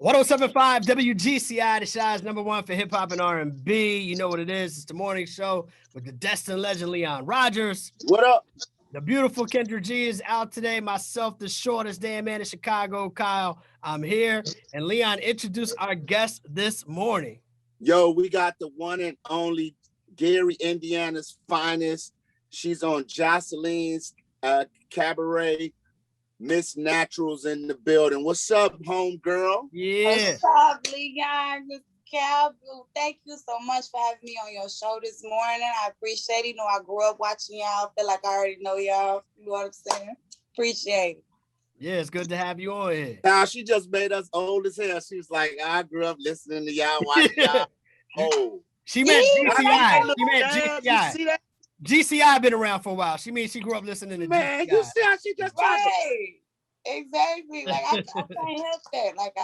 1075 WGCI, the Shy's #1 for hip hop and R&B. You know what it is. It's the morning show with the destined legend Leon Rogers. What up? The beautiful Kendra G is out today. Myself, the shortest damn man in Chicago, Kyle. I'm here. And Leon, introduce our guest this morning. Yo, we got the one and only Gary, Indiana's finest. She's on Joseline's Cabaret. Miss Natural's in the building. What's up, homegirl? Yeah. What's up, Leon? Miss Cal, thank you so much for having me on your show this morning. I appreciate it. You know, I grew up watching y'all. Feel like I already know y'all. You know what I'm saying? Appreciate it. Yeah, it's good to have you on here. Now, she just made us old as hell. She was like, I grew up listening to y'all, watching y'all. Oh. She meant GCI. She meant GCI. GCI. You see that? GCI been around for a while. She means she grew up listening to Man, GCI. you see how she just tried to... Right. Exactly. Like, I can't help that. Like,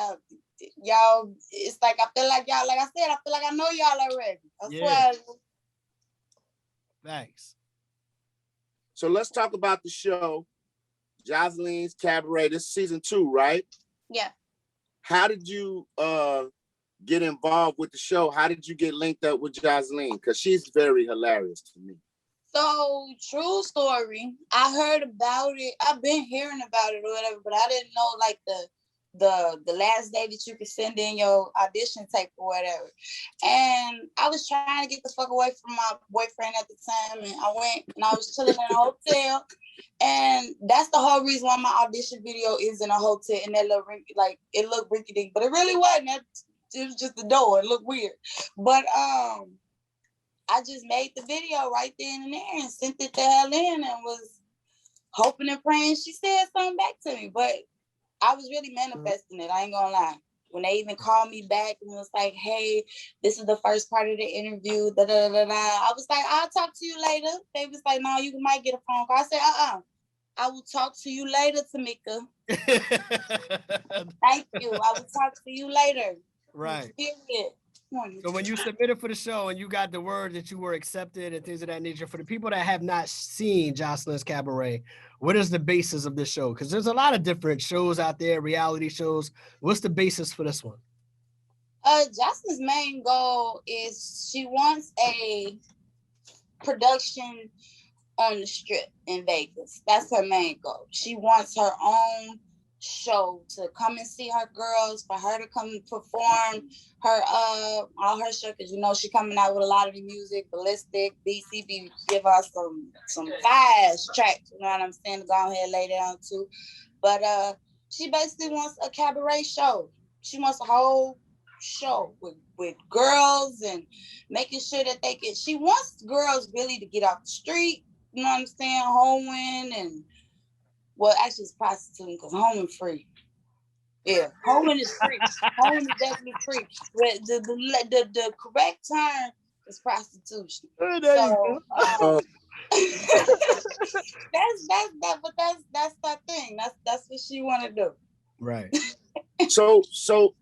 y'all, it's like, I feel like y'all, like I said, I feel like I know y'all already. I swear. Thanks. So let's talk about the show, Joseline's Cabaret. This is season 2, right? Yeah. How did you get involved with the show? How did you get linked up with Joseline? Because she's very hilarious to me. So, true story. I heard about it. I've been hearing about it or whatever, but I didn't know like the last day that you could send in your audition tape or whatever. And I was trying to get the fuck away from my boyfriend at the time, and I went and I was chilling in a hotel. And that's the whole reason why my audition video is in a hotel in that little like it looked rinky-dink, but it really wasn't. It was just the door. It looked weird. But I just made the video right then and there and sent it the hell in and was hoping and praying she said something back to me. But I was really manifesting it. I ain't gonna lie. When they even called me back and was like, hey, this is the first part of the interview, da da da da. I was like, I'll talk to you later. They was like, no, you might get a phone call. I said, I will talk to you later, Tamika. Thank you. I will talk to you later. Right. Period. So when you submitted for the show and you got the word that you were accepted and things of that nature, for the people that have not seen Joseline's Cabaret, what is the basis of this show? Because there's a lot of different shows out there, reality shows. What's the basis for this one? Joseline's main goal is she wants a production on the Strip in Vegas. That's her main goal. She wants her own show to come and see her girls, for her to come and perform her all her show, because you know she coming out with a lot of the music, Ballistic, BCB, give us some fast tracks, you know what I'm saying, to go ahead and lay down too. But she basically wants a cabaret show. She wants a whole show with girls and making sure that she wants girls really to get off the street, you know what I'm saying, hoeing and well, actually, it's prostituting because hoeing free. Yeah, hoeing is free. Hoeing is definitely free. But the correct term is prostitution. So that's that thing. That's what she want to do. Right. So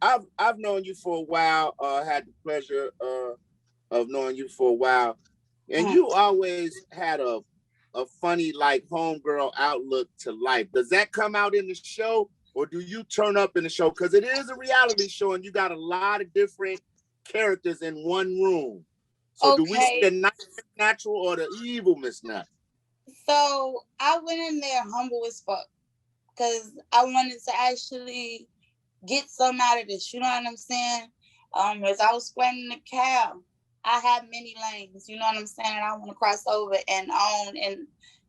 I've known you for a while. Had the pleasure of knowing you for a while, and you always had a funny, like, homegirl outlook to life. Does that come out in the show, or do you turn up in the show? Because it is a reality show, and you got a lot of different characters in one room. So do we see the nice Miss Natural or the evil Miss Natural? So I went in there humble as fuck, because I wanted to actually get something out of this. You know what I'm saying? As I was sweating the cow, I have many lanes, you know what I'm saying? And I want to cross over and own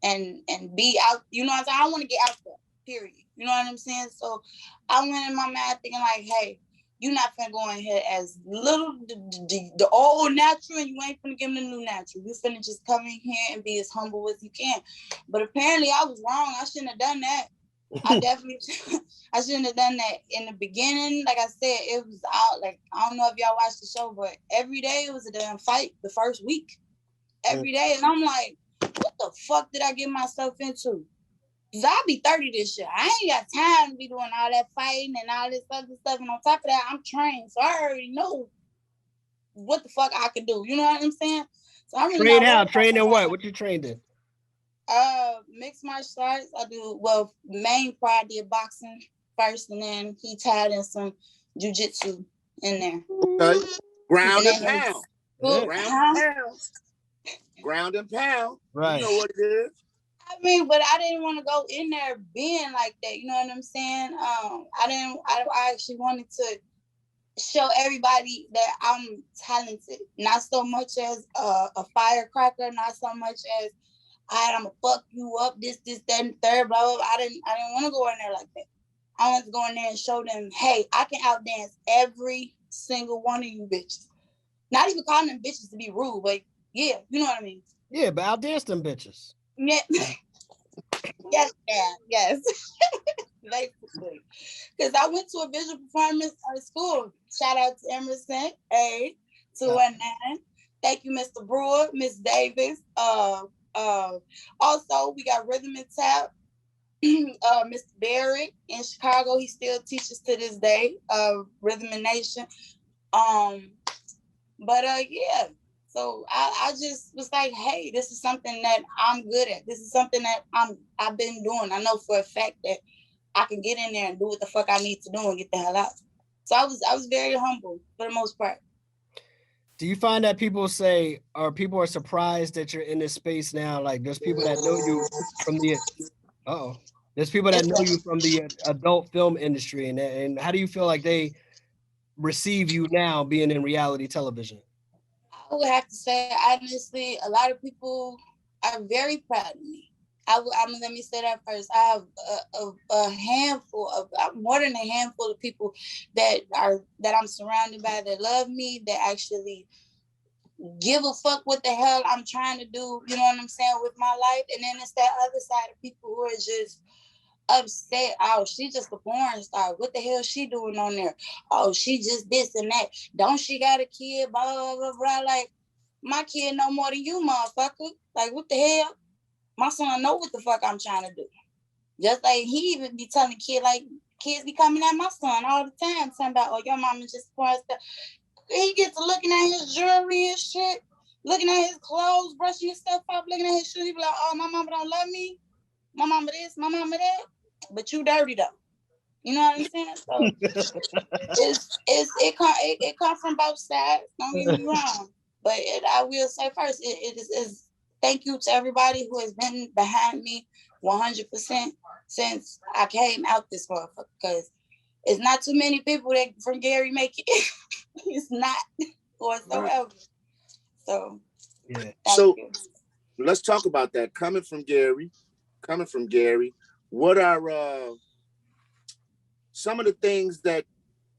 and be out, you know what I'm saying? I want to get out there, period. You know what I'm saying? So I went in my mind thinking like, hey, you're not finna go in here as little the old natural, and you ain't finna give them the new natural. You finna just come in here and be as humble as you can. But apparently I was wrong. I shouldn't have done that. I shouldn't have done that in the beginning. Like I said, it was out. Like, I don't know if y'all watched the show, but every day it was a damn fight the first week. Every day. And I'm like, what the fuck did I get myself into? Because I'll be 30 this year. I ain't got time to be doing all that fighting and all this other stuff. And on top of that, I'm trained. So I already know what the fuck I can do. You know what I'm saying? So I'm really trained how? Trained in what? What you trained in? Mixed martial arts. I do, main part I did boxing first, and then he tied in some jujitsu in there. Okay. Ground and And then pound. Yeah. Ground and pound. Ground and pound. Right. You know what it is. I mean, but I didn't want to go in there being like that. You know what I'm saying? I actually wanted to show everybody that I'm talented, not so much as a firecracker, not so much as I'm gonna fuck you up, this, that, and third, blah, blah, blah. I didn't want to go in there like that. I wanted to go in there and show them, hey, I can outdance every single one of you bitches. Not even calling them bitches to be rude, but yeah, you know what I mean. Yeah, but I'll dance them bitches. Yeah. Yes. Basically. Because I went to a visual performance school. Shout out to Emerson A 219. Thank you, Mr. Brewer, Miss Davis. Also, we got Rhythm and Tap. Mr. Barrett in Chicago. He still teaches to this day. Rhythm and Nation. Yeah. So I just was like, hey, this is something that I'm good at. This is something that I've been doing. I know for a fact that I can get in there and do what the fuck I need to do and get the hell out. So I was very humble for the most part. Do you find that people say, or people are surprised that you're in this space now? Like there's people that know you from the there's people that know you from the adult film industry, and how do you feel like they receive you now being in reality television? I would have to say, honestly, a lot of people are very proud of me. Let me say that first. I have a handful of, more than a handful of people that I'm surrounded by that love me, that actually give a fuck what the hell I'm trying to do, you know what I'm saying, with my life. And then it's that other side of people who are just upset. Oh, she just a porn star. What the hell is she doing on there? Oh, she just this and that. Don't she got a kid? Blah, blah, blah, blah. Like, my kid know more than you, motherfucker. Like, what the hell? My son know what the fuck I'm trying to do. Just like he even be telling kids be coming at my son all the time, talking about, oh, your mama just a porn star. He gets to looking at his jewelry and shit, looking at his clothes, brushing his stuff up, looking at his shoes. He be like, oh, my mama don't love me. My mama this, my mama that. But you dirty though. You know what I'm saying? So it comes from both sides. Don't get me wrong. But I will say first, it is thank you to everybody who has been behind me 100% since I came out this motherfucker. Because it's not too many people that from Gary make it. It's not whatsoever. So yeah. So let's talk about that. Coming from Gary, what are some of the things that,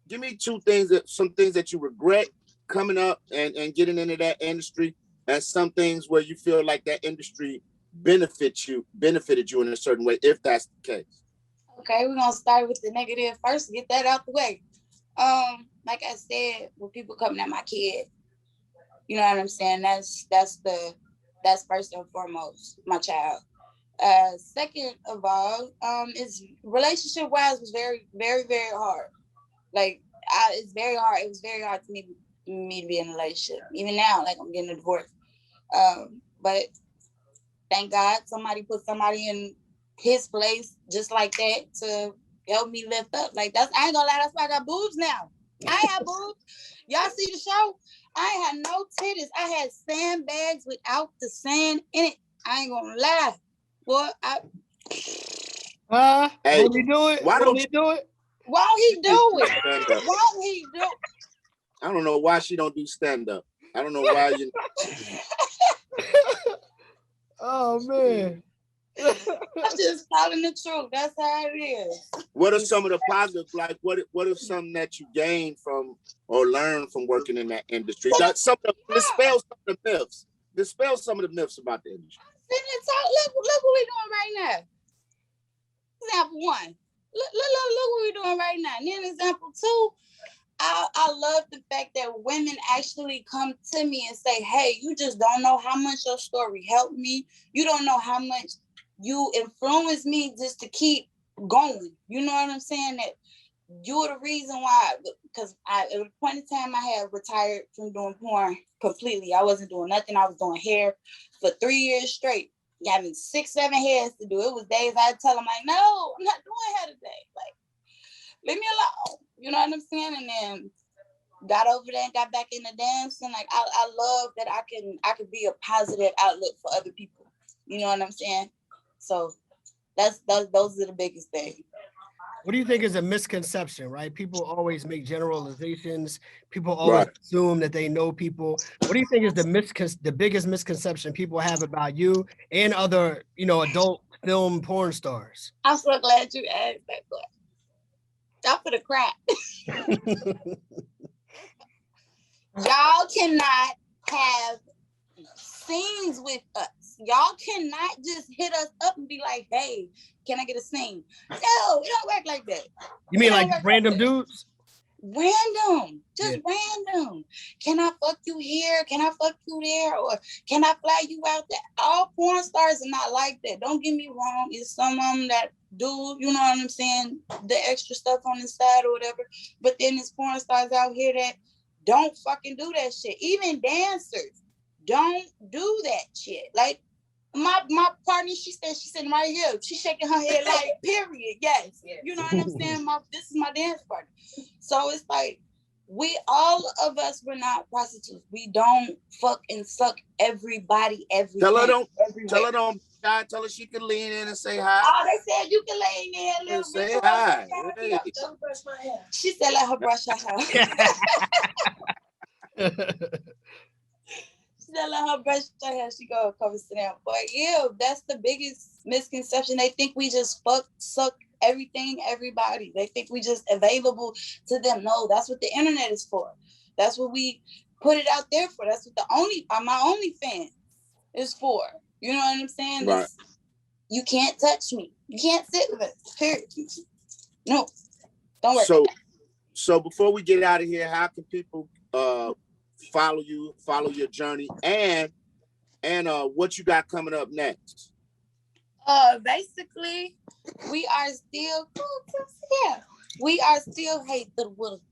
give me some things that you regret coming up and getting into that industry, and some things where you feel like that industry benefited you in a certain way, if that's the case. Okay, we're gonna start with the negative first, get that out the way. Like I said, when people coming at my kid, you know what I'm saying? That's first and foremost, my child. Second of all, is relationship wise was very, very, very hard. Like it's very hard. It was very hard to me to be in a relationship. Even now, like I'm getting a divorce. But thank God somebody put somebody in his place just like that to help me lift up. Like I ain't gonna lie, that's why I got boobs now. I ain't have boobs. Y'all see the show? I ain't had no titties. I had sandbags without the sand in it. I ain't gonna lie. Boy, hey, won't he do it? Won't he do it? Won't he do it? Won't he do it? I don't know why she don't do stand-up. I don't know why you. Oh man. I'm just telling the truth. That's how it is. What are some of the positives? Like, what are something that you gained from or learned from working in that industry? Dispel some of the myths. Dispel some of the myths about the industry. Look what we're doing right now. Example one. Look what we're doing right now. And then example two, I love the fact that women actually come to me and say, hey, you just don't know how much your story helped me. You don't know how much you influenced me just to keep going. You know what I'm saying? That you're the reason why, because at a point in time I had retired from doing porn completely. I wasn't doing nothing. I was doing hair for 3 years straight. Having 6-7 hairs to do. It was days I'd tell them like, no, I'm not doing hair today. Like, leave me alone. You know what I'm saying? And then got over there and got back into dancing. Like I love that I can be a positive outlet for other people. You know what I'm saying? So those are the biggest things. What do you think is a misconception, right? People always make generalizations. People always assume that they know people. What do you think is the biggest misconception people have about you and other, adult film porn stars? I'm so glad you asked that question. I'm for the crap. Y'all cannot have scenes with us. Y'all cannot just hit us up and be like, hey, can I get a scene? No, it don't work like that. You mean like random dudes? Random, just random. Can I fuck you here? Can I fuck you there? Or can I fly you out there? All porn stars are not like that. Don't get me wrong. It's some of them that do, you know what I'm saying, the extra stuff on the side or whatever. But then there's porn stars out here that don't fucking do that shit. Even dancers don't do that shit. Like my partner, she's sitting right here. She's shaking her head like, period. Yes. You know what I'm saying? This is my dance partner. So it's like, all of us, we're not prostitutes. We don't fuck and suck everybody every Tell her everywhere. tell her she can lean in and say hi. Oh, they said you can lean in a little Say bit. hi. Hey. Brush my hair. She said let her brush her hair. Let her brush her hair. She go come sit down. But yeah, that's the biggest misconception. They think we just fuck, suck everything, everybody. They think we just available to them. No, that's what the internet is for. That's what we put it out there for. That's what my OnlyFans is for. You know what I'm saying? Right. You can't touch me. You can't sit with us. Period. No, don't worry. So before we get out of here, how can people follow your journey, and what you got coming up next? Basically, we are still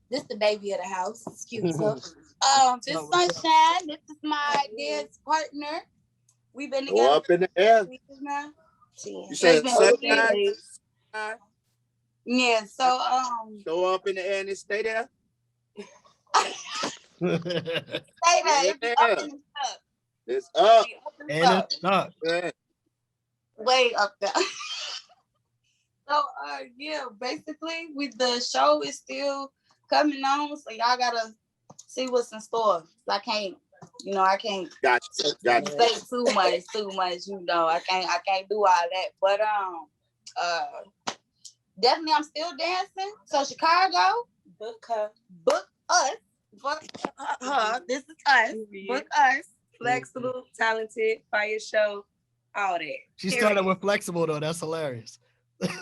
this the baby of the house. Excuse me. This Sunshine, this is my dance partner. We've been together. Go up in the air. You said Sunshine? Yeah, so go up in the air and stay there. Stay there. Yeah. It's up. And it's up. Yeah. Way up there. So yeah, basically the show is still coming on, so y'all gotta see what's in store. I can't Gotcha. say too much, I can't do all that. But definitely I'm still dancing. So Chicago, book us. Book her. This is us. Book us. Flexible, talented, fire show, all that. She started with flexible though. That's hilarious.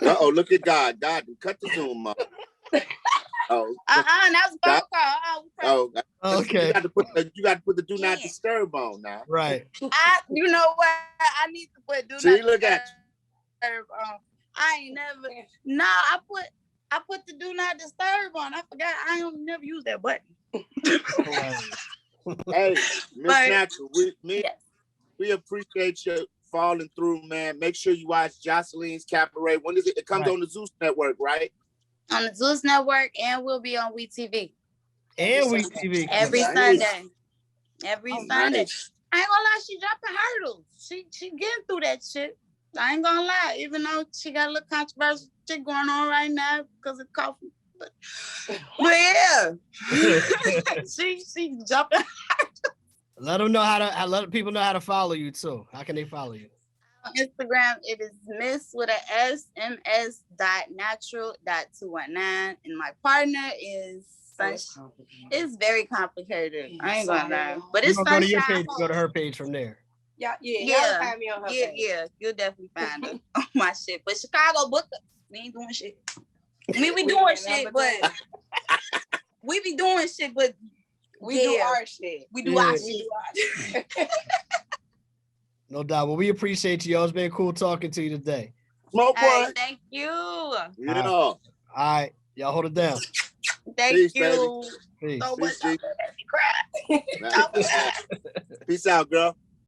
Look at God. God, cut the Zoom up. Oh. That was phone call. Okay. You got to put the do not disturb on now. Right. You know what? I need to put do not disturb. Look at you. I ain't never. No, I put the do not disturb on. I forgot. I don't never use that button. Hey, Miss Natural, we appreciate you falling through, man. Make sure you watch Joseline's Cabaret. When is it? It comes on the Zeus Network, right? On the Zeus Network, and we'll be on WeTV. And WeTV. Every Sunday. Every Sunday. Nice. I ain't gonna lie, she jumping hurdles. She getting through that shit. I ain't gonna lie, even though she got a little controversial shit going on right now because of coffee. But yeah, she jumping. Let people know how to follow you too. How can they follow you? On Instagram, it is Miss with a S, ms.natural.219, and my partner is Sunshine. It's very complicated. I ain't gonna lie, but it's Sunshine. Go to your page. Go to her page from there. Yeah. Find me on her page. Yeah, you'll definitely find her on my shit. But Chicago, book us. We ain't doing shit. We doing shit, but we be doing shit, but we do our shit. We do our shit. No doubt. Well, we appreciate you. It's been cool talking to you today. Smoke one. Thank you. Yeah. All right. Y'all hold it down. Thank you. Peace. So much. Peace out, girl.